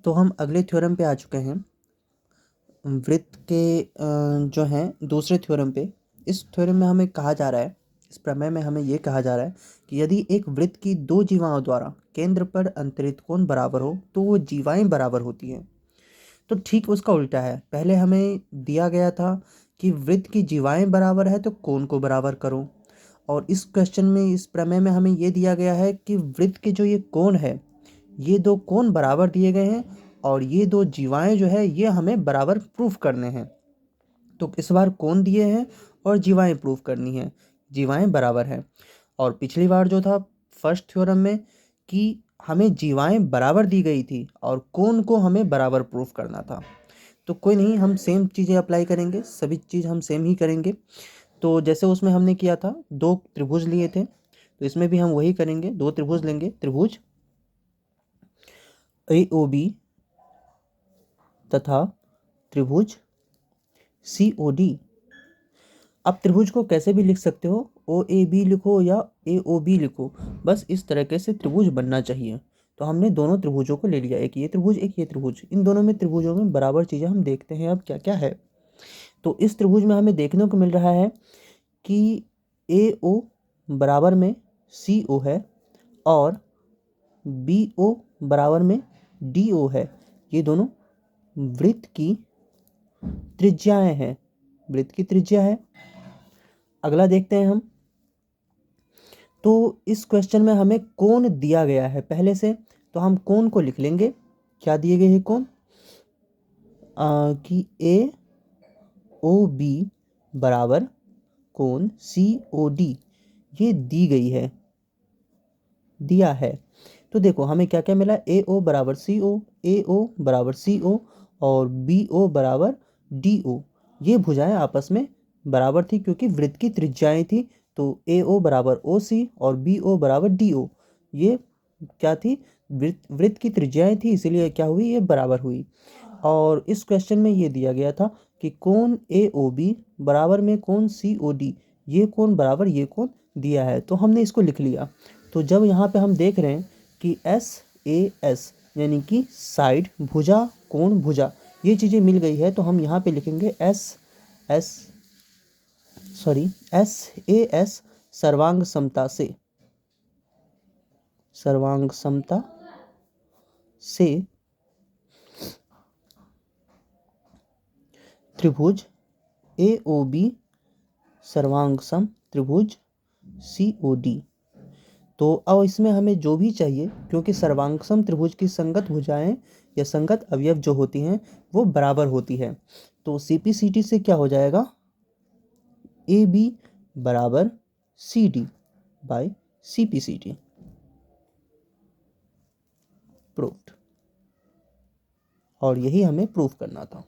तो हम अगले थ्योरम पे आ चुके हैं, वृत्त के जो हैं दूसरे थ्योरम पे। इस थ्योरम में हमें कहा जा रहा है, इस प्रमेय में हमें ये कहा जा रहा है कि यदि एक वृत्त की दो जीवाओं द्वारा केंद्र पर अंतरित कोण बराबर हो तो वो जीवाएं बराबर होती हैं। तो ठीक उसका उल्टा है, पहले हमें दिया गया था कि वृत्त की जीवाएं बराबर है तो कोण को बराबर करो, और इस क्वेश्चन में, इस प्रमेय में हमें ये दिया गया है कि वृत्त के जो ये कोण है, ये दो कोण बराबर दिए गए हैं और ये दो जीवाएं जो है ये हमें बराबर प्रूफ करने हैं। तो इस बार कोण दिए हैं और जीवाएं प्रूफ करनी है, जीवाएं बराबर हैं। और पिछली बार जो था फर्स्ट थ्योरम में कि हमें जीवाएं बराबर दी गई थी और कोण को हमें बराबर प्रूफ करना था। तो कोई नहीं, हम सेम चीज़ें अप्लाई करेंगे, सभी चीज़ हम सेम ही करेंगे। तो जैसे उसमें हमने किया था, दो त्रिभुज लिए थे, तो इसमें भी हम वही करेंगे, दो त्रिभुज लेंगे, त्रिभुज AOB तथा त्रिभुज COD। अब त्रिभुज को कैसे भी लिख सकते हो, OAB लिखो या AOB लिखो, बस इस तरीके से त्रिभुज बनना चाहिए। तो हमने दोनों त्रिभुजों को ले लिया, एक ये त्रिभुज एक ये त्रिभुज। इन दोनों में त्रिभुजों में बराबर चीज़ें हम देखते हैं अब क्या क्या है। तो इस त्रिभुज में हमें देखने को मिल रहा है कि AO बराबर में CO है और BO बराबर में DO है। ये दोनों वृत्त की त्रिज्याएं हैं, वृत्त की त्रिज्या है। अगला देखते हैं हम। तो इस क्वेश्चन में हमें कोण दिया गया है पहले से, तो हम कोण को लिख लेंगे। क्या दिए गए हैं कोण, कि AOB बराबर कोण COD, ये दी गई है, दिया है। तो देखो हमें क्या क्या मिला, AO बराबर CO, AO बराबर CO और BO बराबर DO। ये भुजाएं आपस में बराबर थी क्योंकि वृत्त की त्रिज्याएं थी। तो AO बराबर OC और BO बराबर DO, ये क्या थी, वृत्त की त्रिज्याएं थी, इसीलिए क्या हुई, ये बराबर हुई। और इस क्वेश्चन में ये दिया गया था कि कोण AOB बराबर में कोण COD, ये कोण बराबर ये कोण दिया है, तो हमने इसको लिख लिया। तो जब यहाँ पे हम देख रहे हैं कि SAS यानी कि साइड, भुजा, कोण, भुजा, ये चीज़ें मिल गई है, तो हम यहाँ पे लिखेंगे SAS सर्वांग समता से, सर्वांग समता से त्रिभुज AOB सर्वांग सम त्रिभुज COD। तो अब इसमें हमें जो भी चाहिए, क्योंकि सर्वांगसम त्रिभुज की संगत भुजाएं या संगत अवयव जो होती हैं वो बराबर होती है। तो CPCT से क्या हो जाएगा, AB बराबर CD बाय CPCT, प्रूव्ड। और यही हमें प्रूफ करना था।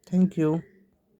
Thank you.